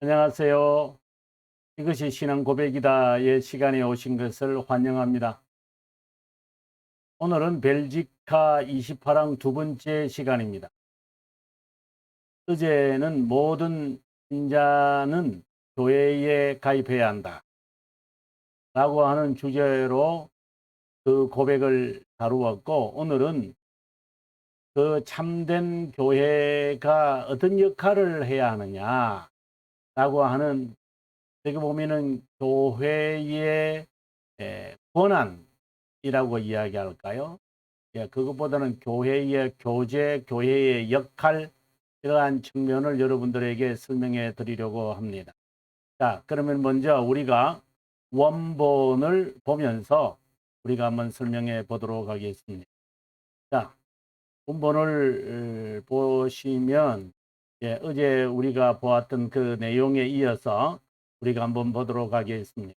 안녕하세요. 이것이 신앙 고백이다의 시간에 오신 것을 환영합니다. 오늘은 벨지카 28항 두 번째 시간입니다. 어제는 모든 신자는 교회에 가입해야 한다 라고 하는 주제로 그 고백을 다루었고, 오늘은 그 참된 교회가 어떤 역할을 해야 하느냐 라고 하는, 어떻게 보면은 교회의 권한이라고 이야기할까요? 예, 그것보다는 교회의 교제, 교회의 역할, 이러한 측면을 여러분들에게 설명해 드리려고 합니다. 자, 그러면 먼저 우리가 원본을 보면서 우리가 한번 설명해 보도록 하겠습니다. 자, 원본을 보시면, 예, 어제 우리가 보았던 그 내용에 이어서 우리가 한번 보도록 하겠습니다.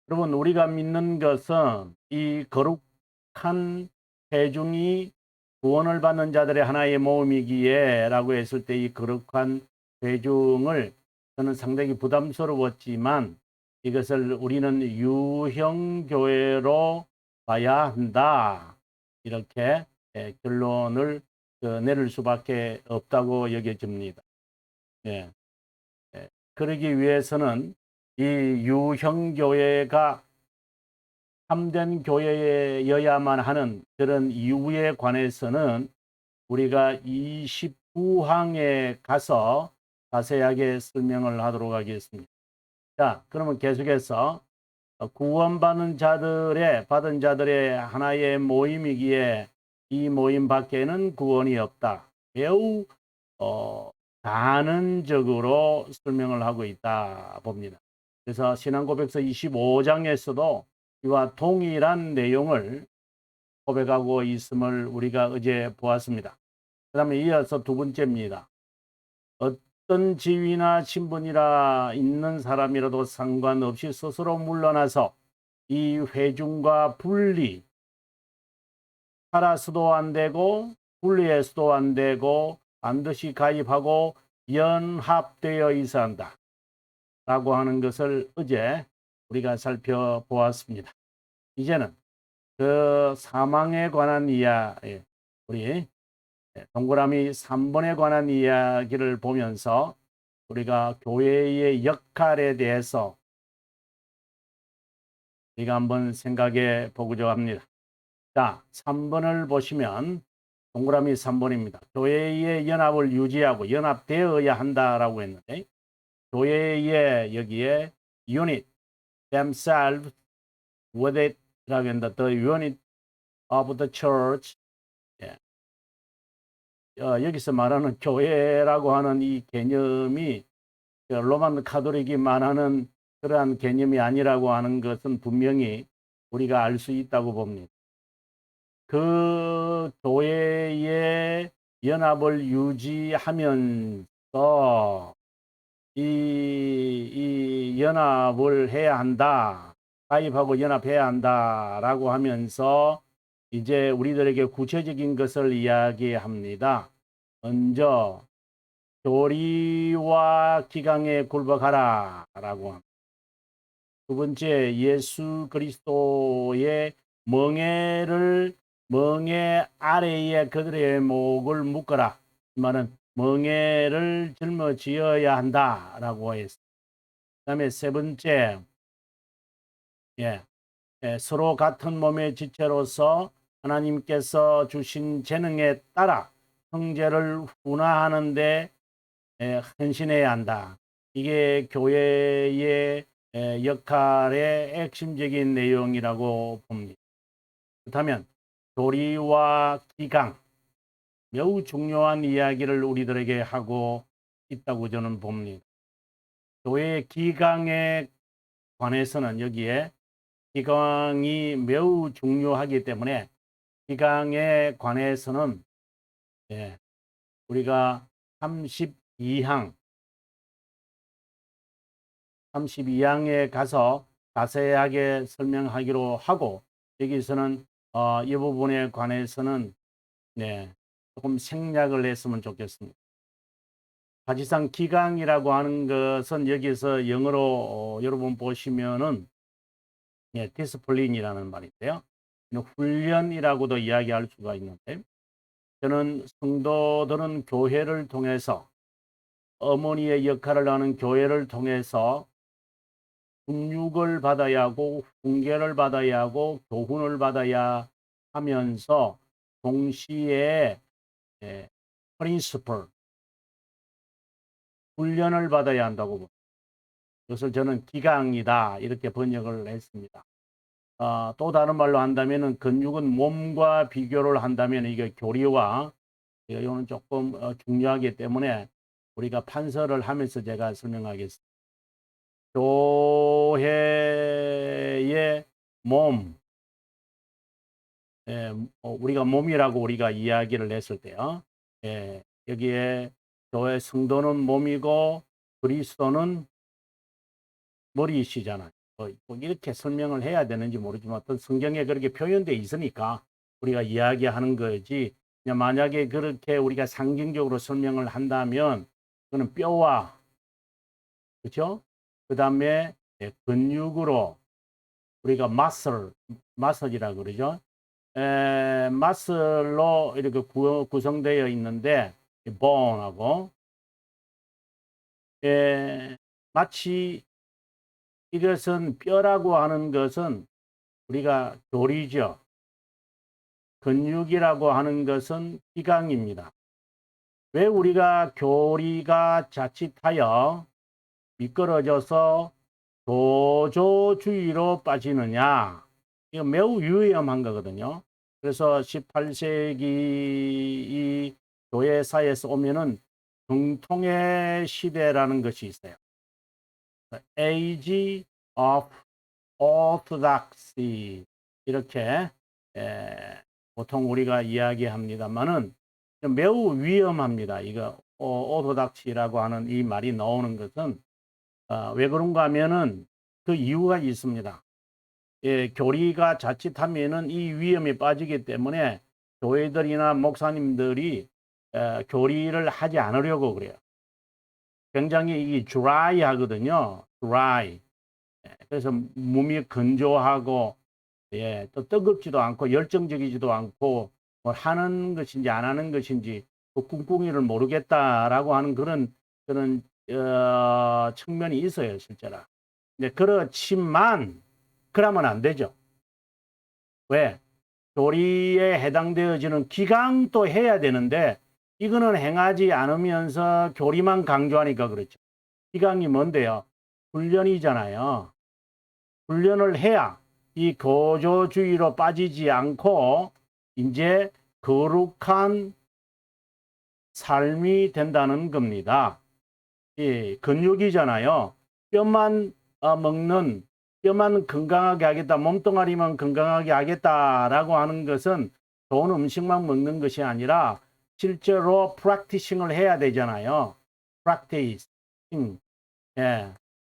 여러분, 우리가 믿는 것은 이 거룩한 회중이 구원을 받는 자들의 하나의 모임이기에 라고 했을 때, 이 거룩한 회중을 저는 상당히 부담스러웠지만 이것을 우리는 유형교회로 봐야 한다, 이렇게 결론을 내릴 수밖에 없다고 여겨집니다. 예. 그러기 위해서는 이 유형교회가 참된 교회여야만 하는 그런 이유에 관해서는 우리가 29항에 가서 자세하게 설명을 하도록 하겠습니다. 자, 그러면 계속해서 구원받은 받은 자들의 하나의 모임이기에 이 모임 밖에는 구원이 없다, 매우 단언적으로 설명을 하고 있다 봅니다. 그래서 신앙고백서 25장에서도 이와 동일한 내용을 고백하고 있음을 우리가 어제 보았습니다. 그 다음에 이어서 두 번째입니다. 어떤 지위나 신분이라 있는 사람이라도 상관없이 스스로 물러나서 이 회중과 살아서도 안 되고 분리해서도 안 되고 반드시 가입하고 연합되어 있어야 한다 라고 하는 것을 어제 우리가 살펴보았습니다. 이제는 그 사망에 관한 이야기, 우리 동그라미 3번에 관한 이야기를 보면서 우리가 교회의 역할에 대해서 우리가 한번 생각해 보고자 합니다. 자, 3번을 보시면 동그라미 3번입니다. 교회의 연합을 유지하고 연합되어야 한다라고 했는데, 교회의 여기에 unit themselves with it 라고 했는데, the unit of the church. 예. 여기서 말하는 교회라고 하는 이 개념이 로만 카톨릭이 말하는 그러한 개념이 아니라고 하는 것은 분명히 우리가 알 수 있다고 봅니다. 그 교회의 연합을 유지하면서 이 연합을 해야 한다, 가입하고 연합해야 한다라고 하면서 이제 우리들에게 구체적인 것을 이야기합니다. 먼저 교리와 기강에 굴복하라 라고 합니다. 두 번째, 예수 그리스도의 멍에 아래에 그들의 목을 묶어라. 이 말은 멍에를 짊어지어야 한다라고 했습니다. 그다음에 세 번째, 서로 같은 몸의 지체로서 하나님께서 주신 재능에 따라 형제를 훈화하는 데 헌신해야 한다. 이게 교회의 역할의 핵심적인 내용이라고 봅니다. 그렇다면 교리와 기강, 매우 중요한 이야기를 우리들에게 하고 있다고 저는 봅니다. 교회의 기강에 관해서는 여기에 기강이 매우 중요하기 때문에 기강에 관해서는 우리가 32항에 가서 자세하게 설명하기로 하고, 여기서는 이 부분에 관해서는 조금 생략을 했으면 좋겠습니다. 사실상 기강이라고 하는 것은 여기서 영어로 여러분 보시면은 디스플린이라는 말인데요. 훈련이라고도 이야기할 수가 있는데, 저는 성도들은 교회를 통해서, 어머니의 역할을 하는 교회를 통해서 훈육을 받아야 하고 훈계를 받아야 하고 교훈을 받아야 하면서 동시에 프린시플, 훈련을 받아야 한다고 봅니다. 그것을 저는 기강이다 이렇게 번역을 했습니다. 또 다른 말로 한다면 근육은 몸과 비교를 한다면 이게 교리와 이거는 조금 중요하기 때문에 우리가 판서를 하면서 제가 설명하겠습니다. 교회의 몸, 우리가 몸이라고 우리가 이야기를 했을 때요. 여기에 교회 성도는 몸이고 그리스도는 머리이시잖아요. 꼭 이렇게 설명을 해야 되는지 모르지만 어떤 성경에 그렇게 표현되어 있으니까 우리가 이야기하는 거지. 그냥 만약에 그렇게 우리가 상징적으로 설명을 한다면 그는 뼈와, 그렇죠? 그 다음에 근육으로 우리가 마슬이라고 그러죠. 마슬로 이렇게 구성되어 있는데 bone하고 마치 이것은 뼈라고 하는 것은 우리가 교리죠. 근육이라고 하는 것은 기강입니다. 왜 우리가 교리가 자칫하여 미끄러져서 도조주의로 빠지느냐? 이거 매우 위험한 거거든요. 그래서 18세기 이 교회사에서 오면은 중통의 시대라는 것이 있어요. Age of Orthodoxy 이렇게 보통 우리가 이야기합니다만은 매우 위험합니다. 이거 오토닥시라고 하는 이 말이 나오는 것은 왜 그런가 하면은 그 이유가 있습니다. 교리가 자칫하면은 이 위험에 빠지기 때문에 교회들이나 목사님들이 교리를 하지 않으려고 그래요. 굉장히 이 드라이 하거든요. 드라이. 그래서 몸이 건조하고 또 뜨겁지도 않고 열정적이지도 않고 뭘 하는 것인지 안 하는 것인지 그 꿍꿍이를 모르겠다라고 하는 그런 측면이 있어요, 실제로. 그렇지만 그러면 안 되죠. 왜? 교리에 해당되어지는 기강도 해야 되는데 이거는 행하지 않으면서 교리만 강조하니까 그렇죠. 기강이 뭔데요? 훈련이잖아요. 훈련을 해야 이 거조주의로 빠지지 않고 이제 거룩한 삶이 된다는 겁니다. 이 근육이잖아요. 뼈만 먹는, 뼈만 건강하게 하겠다, 몸뚱아리만 건강하게 하겠다라고 하는 것은 좋은 음식만 먹는 것이 아니라 실제로 프랙티싱을 해야 되잖아요. 프랙티싱,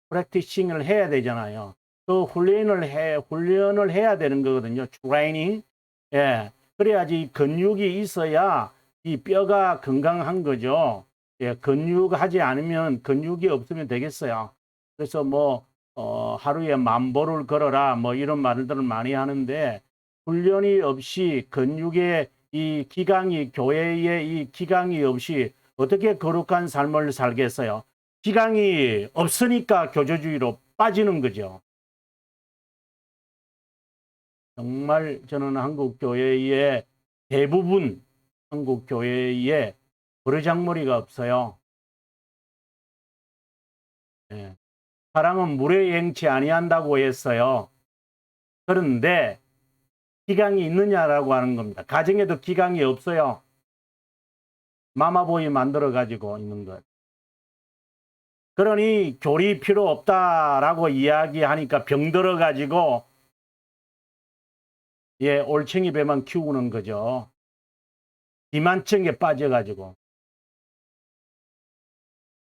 프랙티싱을 해야 되잖아요. 그 훈련을 해야 되는 거거든요. 트레이닝. 그래야지 근육이 있어야 이 뼈가 건강한 거죠. 근육 하지 않으면 근육이 없으면 되겠어요. 그래서 뭐 하루에 10,000보를 걸어라 뭐 이런 말들을 많이 하는데 훈련이 없이 근육의 이 기강이 교회의 이 기강이 없이 어떻게 거룩한 삶을 살겠어요? 기강이 없으니까 교조주의로 빠지는 거죠. 정말 저는 한국 교회의 대부분 한국 교회에 버르장머리가 없어요. 사람은 물에 행치 아니한다고 했어요. 그런데 기강이 있느냐라고 하는 겁니다. 가정에도 기강이 없어요. 마마보이 만들어 가지고 있는 것. 그러니 교리 필요 없다라고 이야기하니까 병들어 가지고 올챙이 배만 키우는 거죠. 기만증에 빠져 가지고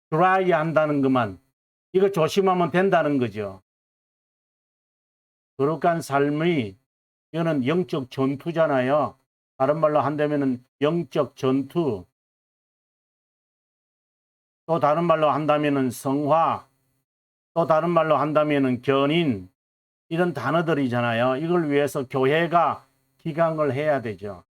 드라이 한다는 것만 이거 조심하면 된다는 거죠. 거룩한 삶이 이거는 영적 전투잖아요. 다른 말로 한다면은 영적 전투. 또 다른 말로 한다면은 성화, 또 다른 말로 한다면은 견인, 이런 단어들이잖아요. 이걸 위해서 교회가 기강을 해야 되죠.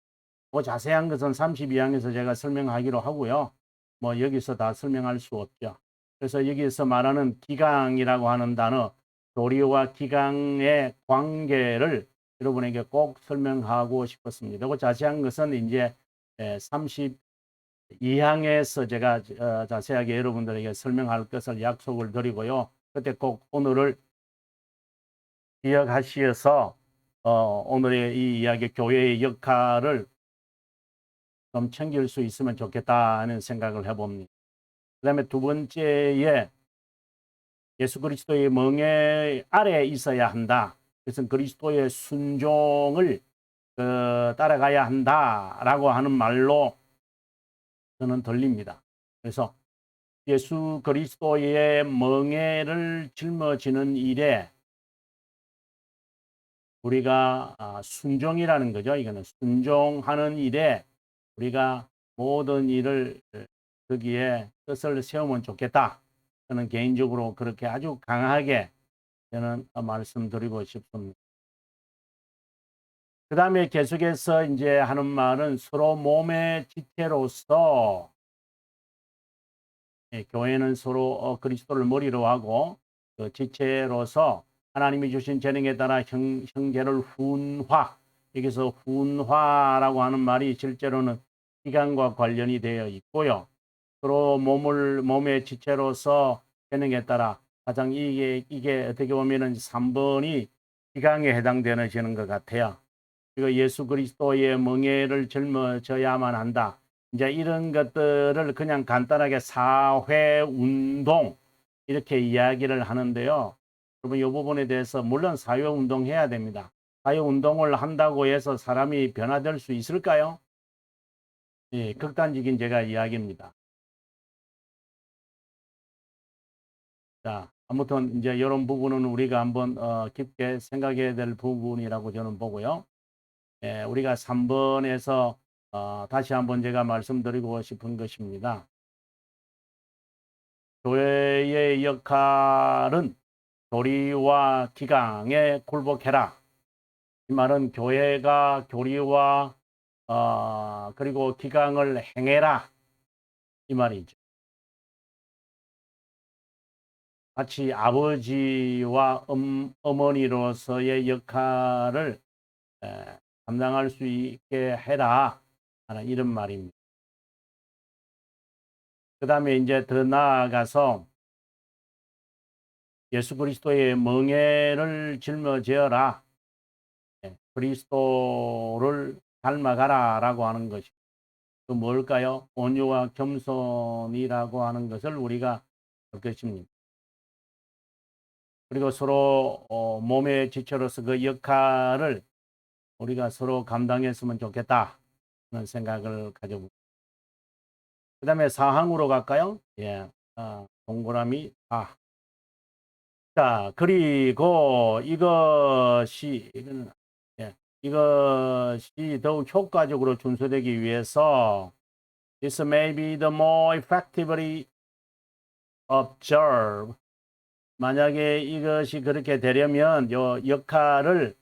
뭐 자세한 것은 32항에서 제가 설명하기로 하고요. 뭐 여기서 다 설명할 수 없죠. 그래서 여기서 말하는 기강이라고 하는 단어, 교리와 기강의 관계를 여러분에게 꼭 설명하고 싶었습니다. 그 자세한 것은 이제 32항에서 제가 자세하게 여러분들에게 설명할 것을 약속을 드리고요. 그때 꼭 오늘을 기억하시어서 오늘의 이 이야기 교회의 역할을 좀 챙길 수 있으면 좋겠다는 생각을 해봅니다. 그 다음에 두 번째에 예수 그리스도의 멍에 아래에 있어야 한다. 그래서 그리스도의 순종을 따라가야 한다라고 하는 말로 저는 들립니다. 그래서 예수 그리스도의 멍에를 짊어지는 일에 우리가 순종이라는 거죠. 이거는 순종하는 일에 우리가 모든 일을 거기에 뜻을 세우면 좋겠다. 저는 개인적으로 그렇게 아주 강하게 저는 말씀드리고 싶습니다. 그 다음에 계속해서 이제 하는 말은 서로 몸의 지체로서 교회는 서로 그리스도를 머리로 하고 그 지체로서 하나님이 주신 재능에 따라 형제를 훈화, 여기서 훈화라고 하는 말이 실제로는 기간과 관련이 되어 있고요. 서로 몸의 지체로서 재능에 따라 가장 이게 어떻게 보면은 3번이 기강에 해당되는 것 같아요. 이거 예수 그리스도의 멍에를 짊어져야만 한다. 이제 이런 것들을 그냥 간단하게 사회운동 이렇게 이야기를 하는데요. 여러분 이 부분에 대해서 물론 사회운동 해야 됩니다. 사회운동을 한다고 해서 사람이 변화될 수 있을까요? 예, 극단적인 제가 이야기입니다. 자, 아무튼 이제 이런 부분은 우리가 한번 깊게 생각해야 될 부분이라고 저는 보고요. 예, 우리가 3번에서 다시 한번 제가 말씀드리고 싶은 것입니다. 교회의 역할은 교리와 기강에 굴복해라. 이 말은 교회가 교리와 그리고 기강을 행해라. 이 말이죠. 마치 아버지와 어머니로서의 역할을 감당할 수 있게 해라. 하는 이런 말입니다. 그 다음에 이제 더 나아가서 예수 그리스도의 멍에를 짊어지어라. 그리스도를 닮아가라 라고 하는 것이 그 뭘까요? 온유와 겸손이라고 하는 것을 우리가 알 것입니다. 그리고 서로 몸의 지체로서 그 역할을 우리가 서로 감당했으면 좋겠다 하는 생각을 가져봅니다. 그 다음에 사항으로 갈까요? 예, 동그라미 자, 그리고 이것이 더욱 효과적으로 준수되기 위해서 this may be the more effectively observed. 만약에 이것이 그렇게 되려면 요 역할을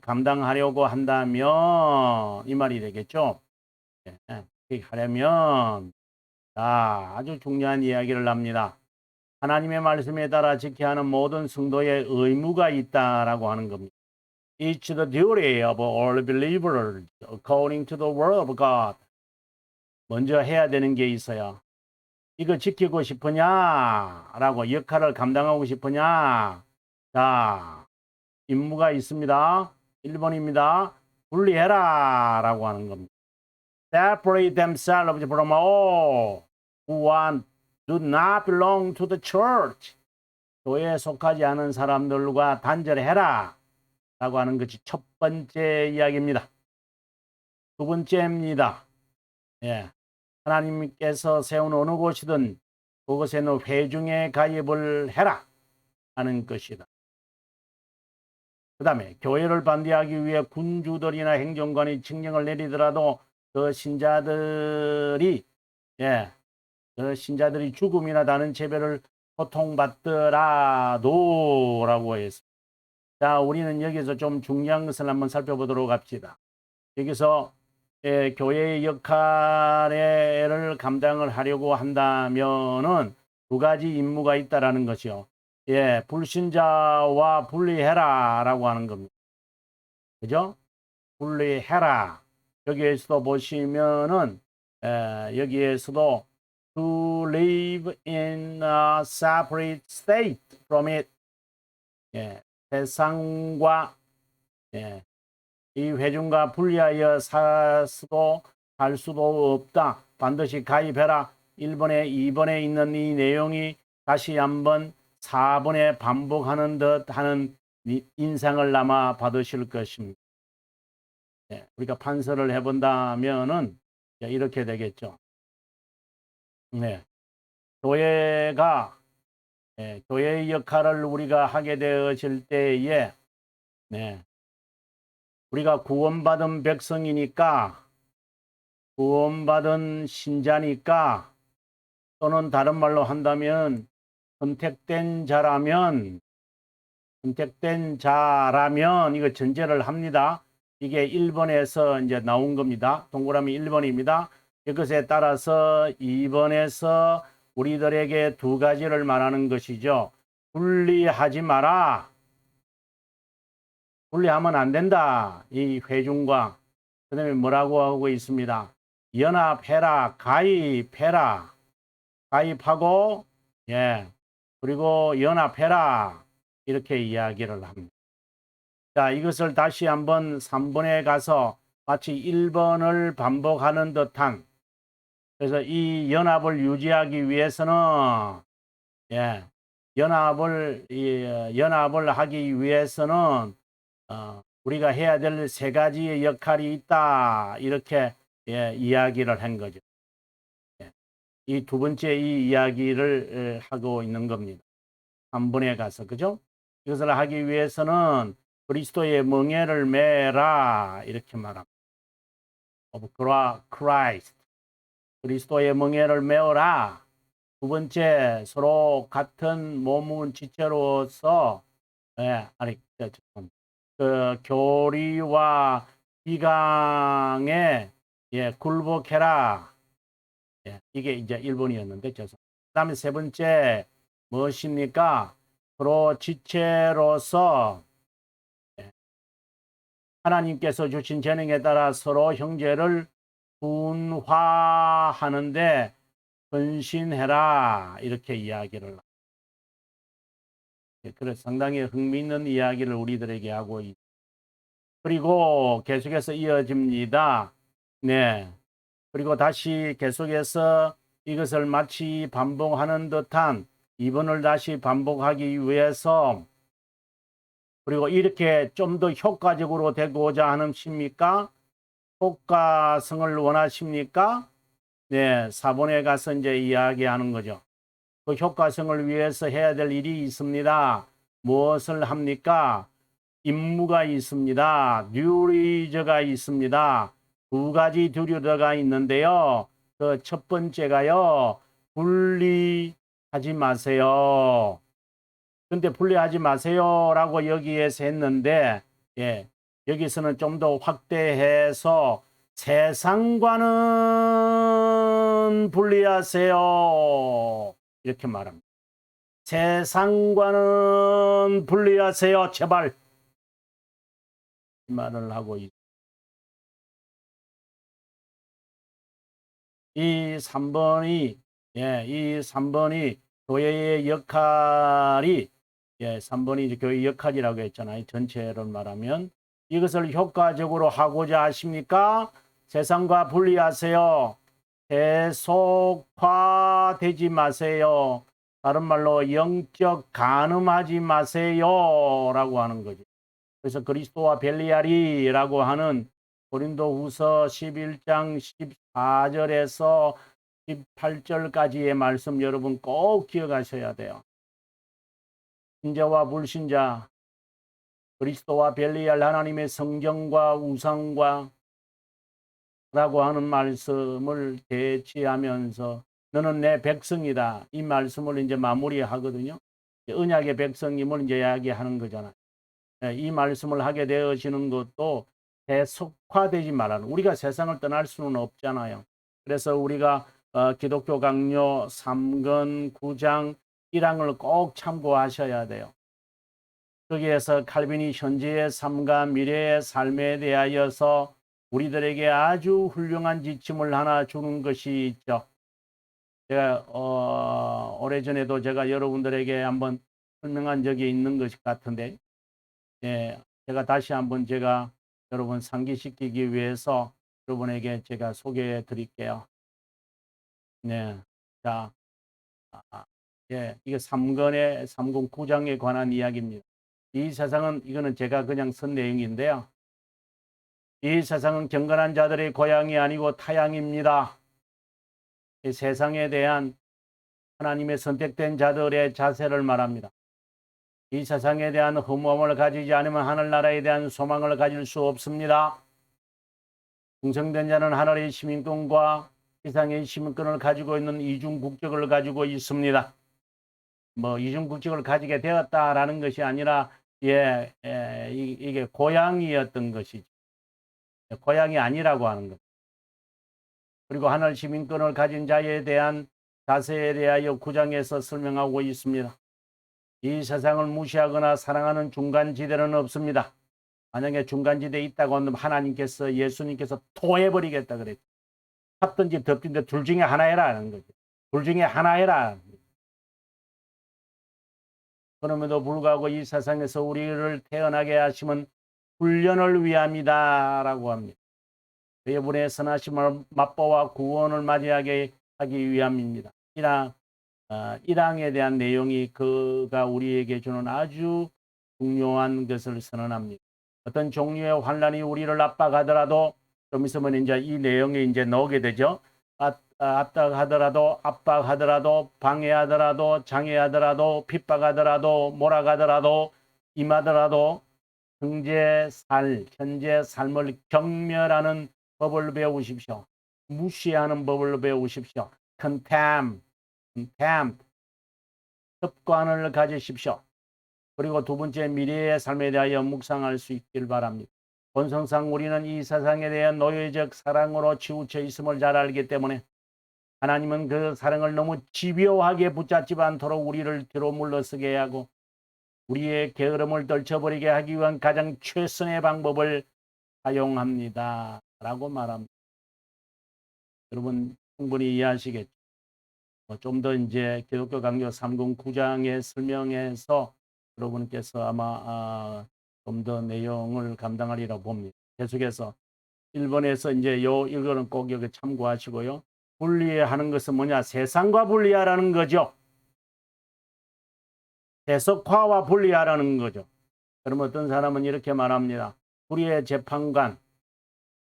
감당하려고 한다면 이 말이 되겠죠. 그렇게 하려면 아주 중요한 이야기를 합니다. 하나님의 말씀에 따라 지켜야 하는 모든 성도의 의무가 있다라고 하는 겁니다. It's the duty of all believers according to the word of God. 먼저 해야 되는 게 있어요. 이거 지키고 싶으냐? 라고 역할을 감당하고 싶으냐? 자, 임무가 있습니다. 1번입니다. 분리해라 라고 하는 겁니다. Separate themselves from all who do not belong to the church. 교회에 속하지 않은 사람들과 단절해라 라고 하는 것이 첫 번째 이야기입니다. 두 번째입니다. 예, 하나님께서 세운 어느 곳이든 그곳에는 회중에 가입을 해라 하는 것이다. 그 다음에 교회를 반대하기 위해 군주들이나 행정관이 칙령을 내리더라도 그 신자들이 신자들이 죽음이나 다른 재별을 고통받더라도 라고 했습니다. 자, 우리는 여기서 좀 중요한 것을 한번 살펴보도록 합시다. 여기서 교회의 역할을 감당을 하려고 한다면은 두 가지 임무가 있다라는 것이요. 불신자와 분리해라라고 하는 겁니다. 그죠? 분리해라. 여기에서도 보시면은 여기에서도 to live in a separate state from it. 세상과 이 회중과 분리하여 살 수도 없다. 반드시 가입해라. 1번에 2번에 있는 이 내용이 다시 한번 4번에 반복하는 듯 하는 인상을 남아 받으실 것입니다. 우리가 판서를 해본다면은 이렇게 되겠죠. 교회가 교회의 역할을 우리가 하게 되어질 때에 우리가 구원받은 백성이니까, 구원받은 신자니까, 또는 다른 말로 한다면 선택된 자라면 이거 전제를 합니다. 이게 1번에서 이제 나온 겁니다. 동그라미 1번입니다. 이것에 따라서 2번에서 우리들에게 두 가지를 말하는 것이죠. 분리하지 마라. 분리하면 안 된다. 이 회중과 그 다음에 뭐라고 하고 있습니다. 연합해라. 가입해라. 가입하고 그리고 연합해라. 이렇게 이야기를 합니다. 자, 이것을 다시 한번 3번에 가서 마치 1번을 반복하는 듯한, 그래서 이 연합을 유지하기 위해서는 연합을 하기 위해서는 우리가 해야 될 세 가지의 역할이 있다. 이렇게 이야기를 한 거죠. 이 두 번째 이 이야기를 하고 있는 겁니다. 3번에 가서, 그죠? 이것을 하기 위해서는 그리스도의 멍에를 매라. 이렇게 말합니다. of Christ. 그리스도의 멍에를 메어라. 두 번째, 서로 같은 몸은 지체로서 그 교리와 비강에 굴복해라. 이게 이제 1번이었는데 죄송. 그다음에 세 번째 무엇입니까? 서로 지체로서 하나님께서 주신 재능에 따라 서로 형제를 분화하는데 헌신해라. 이렇게 이야기를 합니다. 그래서 상당히 흥미있는 이야기를 우리들에게 하고 있습니다. 그리고 계속해서 이어집니다. 그리고 다시 계속해서 이것을 마치 반복하는 듯한 2번을 다시 반복하기 위해서, 그리고 이렇게 좀 더 효과적으로 되고자 하십니까? 효과성을 원하십니까? 4번에 가서 이제 이야기하는 거죠. 그 효과성을 위해서 해야 될 일이 있습니다. 무엇을 합니까? 임무가 있습니다. 듀리저가 있습니다. 두 가지 듀리저가 있는데요. 그 첫 번째가요. 분리하지 마세요. 근데 분리하지 마세요라고 여기에서 했는데 여기서는 좀 더 확대해서 세상과는 분리하세요. 이렇게 말합니다. 세상과는 분리하세요. 제발. 이 말을 하고 있습니다. 이 3번이 교회의 역할이 3번이 이제 교회 역할이라고 했잖아요. 전체를 말하면 이것을 효과적으로 하고자 하십니까? 세상과 분리하세요. 세속화되지 마세요. 다른 말로 영적 간음하지 마세요. 라고 하는 거죠. 그래서 그리스도와 벨리알이라고 하는 고린도후서 11장 14절에서 18절까지의 말씀 여러분 꼭 기억하셔야 돼요. 신자와 불신자, 그리스도와 벨리알, 하나님의 성경과 우상과 라고 하는 말씀을 대치하면서 너는 내 백성이다. 이 말씀을 이제 마무리하거든요. 언약의 백성임을 이제 이야기하는 거잖아요. 이 말씀을 하게 되어지는 것도 세속화되지 말라는, 우리가 세상을 떠날 수는 없잖아요. 그래서 우리가 기독교 강요 3권 9장 1항을 꼭 참고하셔야 돼요. 거기에서 칼빈이 현재의 삶과 미래의 삶에 대하여서 우리들에게 아주 훌륭한 지침을 하나 주는 것이 있죠. 제가 오래전에도 제가 여러분들에게 한번 설명한 적이 있는 것 같은데, 제가 다시 한번 제가 여러분 상기시키기 위해서 여러분에게 제가 소개해 드릴게요. 네. 자, 이게 3권의 309장에 관한 이야기입니다. 이 세상은, 이거는 제가 그냥 쓴 내용인데요. 이 세상은 경건한 자들의 고향이 아니고 타향입니다. 이 세상에 대한 하나님의 선택된 자들의 자세를 말합니다. 이 세상에 대한 허무함을 가지지 않으면 하늘나라에 대한 소망을 가질 수 없습니다. 충성된 자는 하늘의 시민권과 세상의 시민권을 가지고 있는 이중 국적을 가지고 있습니다. 뭐 이중 국적을 가지게 되었다라는 것이 아니라 이게 고향이었던 것이죠. 고향이 아니라고 하는 것. 그리고 하늘 시민권을 가진 자에 대한 자세에 대하여 9장에서 설명하고 있습니다. 이 세상을 무시하거나 사랑하는 중간지대는 없습니다. 만약에 중간지대에 있다고 하면 하나님께서, 예수님께서 토해버리겠다 그랬죠. 탑든지 덮든지 둘 중에 하나 해라 하는 거죠. 둘 중에 하나 해라. 그럼에도 불구하고 이 세상에서 우리를 태어나게 하심은 훈련을 위함이다라고 합니다. 그분의 선하심을 맛보아 구원을 맞이하게 하기 위함입니다. 1항에 대한 내용이 그가 우리에게 주는 아주 중요한 것을 선언합니다. 어떤 종류의 환란이 우리를 압박하더라도, 좀 있으면 이제 이 내용에 이제 나오게 되죠. 압박하더라도, 방해하더라도, 장애하더라도, 핍박하더라도, 몰아가더라도, 임하더라도 현재 삶을 경멸하는 법을 배우십시오. 무시하는 법을 배우십시오. contempt, 습관을 가지십시오. 그리고 두 번째, 미래의 삶에 대하여 묵상할 수 있길 바랍니다. 본성상 우리는 이 세상에 대한 노예적 사랑으로 치우쳐 있음을 잘 알기 때문에 하나님은 그 사랑을 너무 집요하게 붙잡지 않도록 우리를 뒤로 물러서게 하고 우리의 게으름을 떨쳐버리게 하기 위한 가장 최선의 방법을 사용합니다 라고 말합니다. 여러분 충분히 이해하시겠죠? 좀 더 이제 기독교 강요 309장의 설명에서 여러분께서 아마 좀 더 내용을 감당하리라 봅니다. 계속해서 1번에서 이제 이거는 꼭 여기 참고하시고요. 분리하는 것은 뭐냐? 세상과 분리하라는 거죠. 세속화와 분리하라는 거죠. 그럼 어떤 사람은 이렇게 말합니다. 불의의 재판관,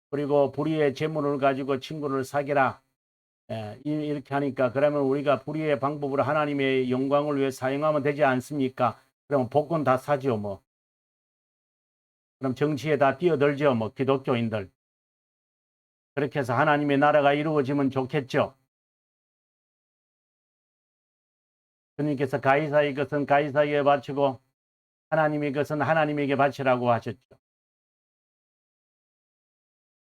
그리고 불의의 재물을 가지고 친구를 사귀라. 이렇게 하니까 그러면 우리가 불의의 방법으로 하나님의 영광을 위해 사용하면 되지 않습니까? 그러면 복권 다 사죠 뭐. 그럼 정치에 다 뛰어들죠 뭐, 기독교인들. 그렇게 해서 하나님의 나라가 이루어지면 좋겠죠. 주님께서 가이사의 것은 가이사에게 바치고 하나님의 것은 하나님에게 바치라고 하셨죠.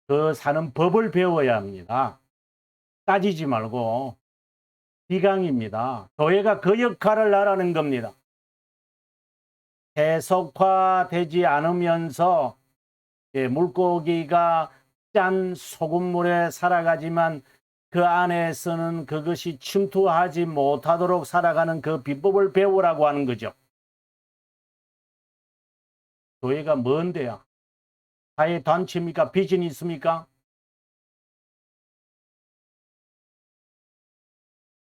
그 사는 법을 배워야 합니다. 따지지 말고. 비강입니다. 교회가 그 역할을 하라는 겁니다. 세속화되지 않으면서 물고기가 짠 소금물에 살아가지만 그 안에서는 그것이 침투하지 못하도록 살아가는 그 비법을 배우라고 하는 거죠. 교회가 뭔데요? 사회 단체입니까? 비즈니스입니까?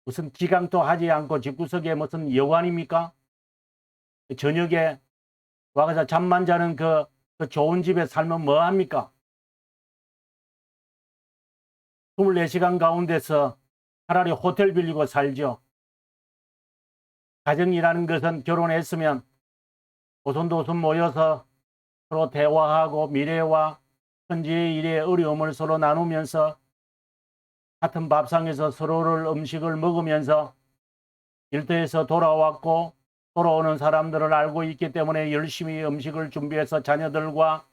무슨 기강도 하지 않고 집구석에 무슨 여관입니까? 저녁에 와서 잠만 자는 그 좋은 집에 살면 뭐합니까? 24시간 가운데서 차라리 호텔 빌리고 살죠. 가정이라는 것은 결혼했으면 오손도손 모여서 서로 대화하고 미래와 현재의 일의 어려움을 서로 나누면서 같은 밥상에서 서로를 음식을 먹으면서 일터에서 돌아왔고 돌아오는 사람들을 알고 있기 때문에 열심히 음식을 준비해서 자녀들과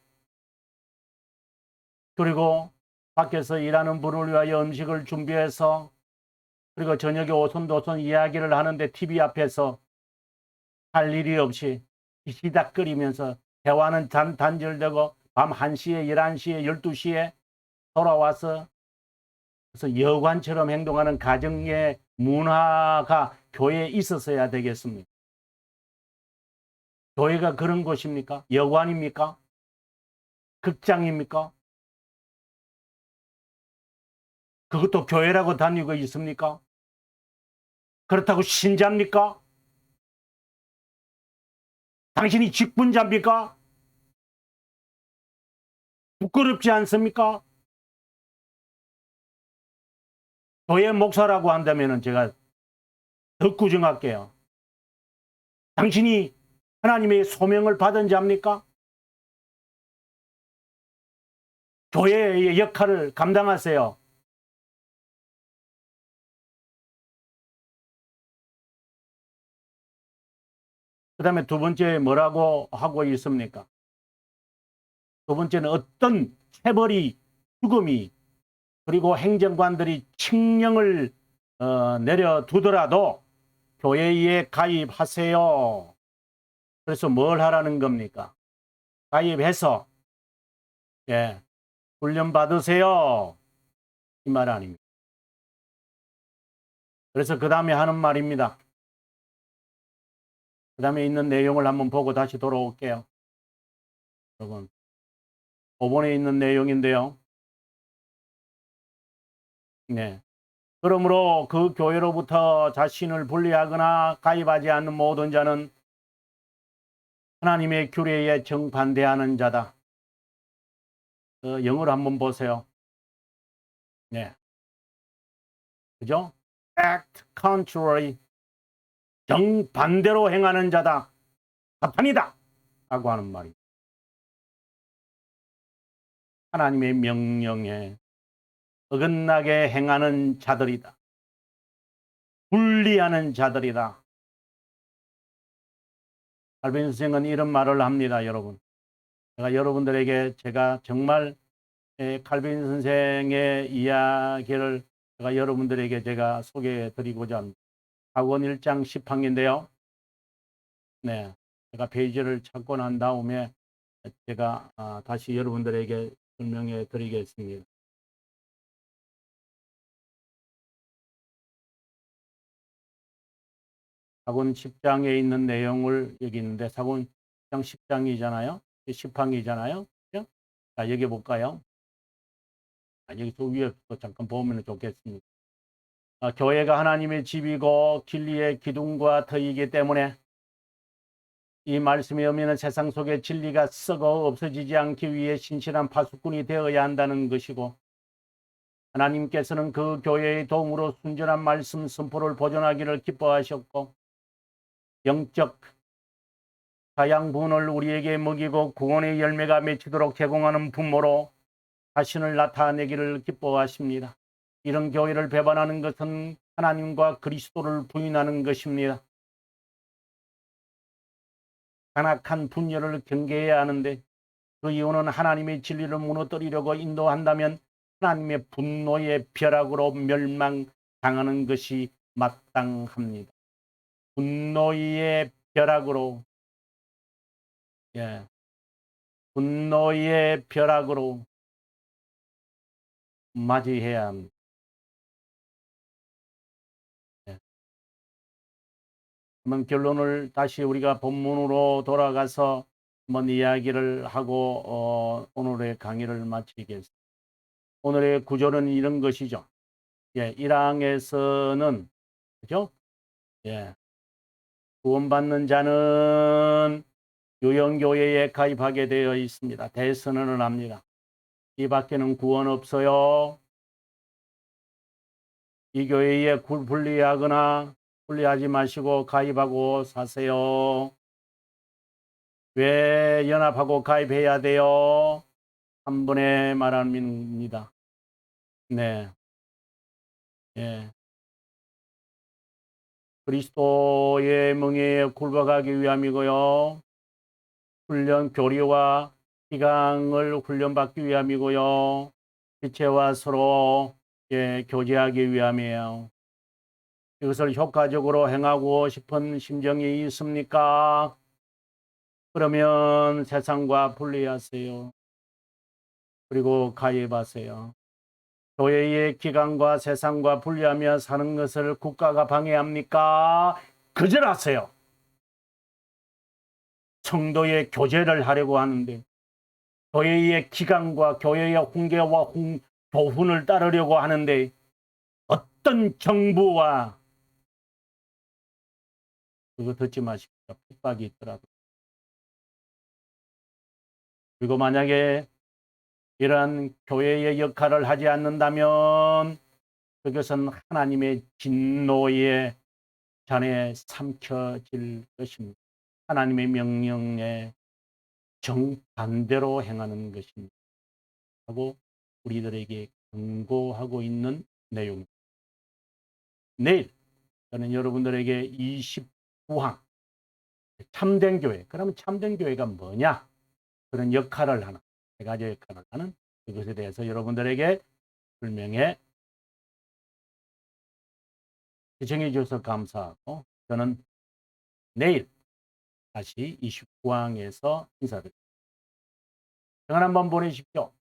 그리고 밖에서 일하는 분을 위하여 음식을 준비해서 그리고 저녁에 오손도손 이야기를 하는데 TV 앞에서 할 일이 없이 시닥거리면서 대화는 단절되고 밤 1시에 11시에 12시에 돌아와서 그래서 여관처럼 행동하는 가정의 문화가 교회에 있었어야 되겠습니다. 교회가 그런 곳입니까? 여관입니까? 극장입니까? 그것도 교회라고 다니고 있습니까? 그렇다고 신자입니까? 당신이 직분자입니까? 부끄럽지 않습니까? 교회 목사라고 한다면 제가 더 꾸중할게요. 당신이 하나님의 소명을 받은 자입니까? 교회의 역할을 감당하세요. 그 다음에 두 번째 뭐라고 하고 있습니까? 두 번째는 어떤 체벌이, 죽음이, 그리고 행정관들이 칙령을 내려두더라도 교회에 가입하세요. 그래서 뭘 하라는 겁니까? 가입해서 훈련 받으세요. 이 말 아닙니까? 그래서 그 다음에 하는 말입니다. 그 다음에 있는 내용을 한번 보고 다시 돌아올게요. 여러분, 5번에 있는 내용인데요. 네. 그러므로 그 교회로부터 자신을 분리하거나 가입하지 않는 모든 자는 하나님의 규례에 정반대하는 자다. 영어로 한번 보세요. 네. 그죠? act contrary. 정반대로 행하는 자다. 사탄이다. 라고 하는 말입니다. 하나님의 명령에 어긋나게 행하는 자들이다. 분리하는 자들이다. 칼빈 선생은 이런 말을 합니다, 여러분. 제가 여러분들에게 제가 정말 칼빈 선생의 이야기를 제가 여러분들에게 제가 소개해 드리고자 합니다. 학원 1장 10항인데요. 네. 제가 페이지를 찾고 난 다음에 제가 다시 여러분들에게 설명해 드리겠습니다. 사권 10장에 있는 내용을 여기 있는데 사권 10장이잖아요. 10항이잖아요. 그죠? 자, 여기 볼까요? 여기서 위에 잠깐 보면 좋겠습니다. 교회가 하나님의 집이고 진리의 기둥과 터이기 때문에 이 말씀의 의미는 세상 속에 진리가 썩어 없어지지 않기 위해 신실한 파수꾼이 되어야 한다는 것이고 하나님께서는 그 교회의 도움으로 순전한 말씀 선포를 보존하기를 기뻐하셨고 영적 사양분을 우리에게 먹이고 구원의 열매가 맺히도록 제공하는 부모로 자신을 나타내기를 기뻐하십니다. 이런 교회를 배반하는 것은 하나님과 그리스도를 부인하는 것입니다. 간악한 분열을 경계해야 하는데 그 이유는 하나님의 진리를 무너뜨리려고 인도한다면 하나님의 분노의 벼락으로 멸망당하는 것이 마땅합니다. 분노의 벼락으로 분노의 벼락으로 맞이해야 합니다. 그러면 결론을 다시 우리가 본문으로 돌아가서 한번 이야기를 하고 오늘의 강의를 마치겠습니다. 오늘의 구조는 이런 것이죠. 1항에서는 그죠? 구원받는 자는 요영교회에 가입하게 되어 있습니다. 대선언을 합니다. 이 밖에는 구원 없어요. 이 교회에 분리하거나 분리하지 마시고 가입하고 사세요. 왜 연합하고 가입해야 돼요? 한 번에 말합니다. 네. 예. 그리스도의 멍에에 굴복하기 위함이고요. 훈련 교리와 기강을 훈련받기 위함이고요. 지체와 서로 교제하기 위함이에요. 이것을 효과적으로 행하고 싶은 심정이 있습니까? 그러면 세상과 분리하세요. 그리고 가입하세요. 교회의 기관과 세상과 분리하며 사는 것을 국가가 방해합니까? 거절하세요. 성도의 교제를 하려고 하는데 교회의 기관과 교회의 훈계와 교훈을 따르려고 하는데 어떤 정부와 그거 듣지 마십시오. 핍박이 있더라도. 그리고 만약에 이러한 교회의 역할을 하지 않는다면 그것은 하나님의 진노의 잔에 삼켜질 것입니다. 하나님의 명령에 정반대로 행하는 것입니다. 하고 우리들에게 경고하고 있는 내용입니다. 내일 저는 여러분들에게 29항 참된 교회, 그러면 참된 교회가 뭐냐? 그런 역할을 하는, 세 가지 역할을 하는 그것에 대해서 여러분들에게 설명해 시청해 주셔서 감사하고 저는 내일 다시 29항에서 인사드립니다. 평안 한번 보내십시오.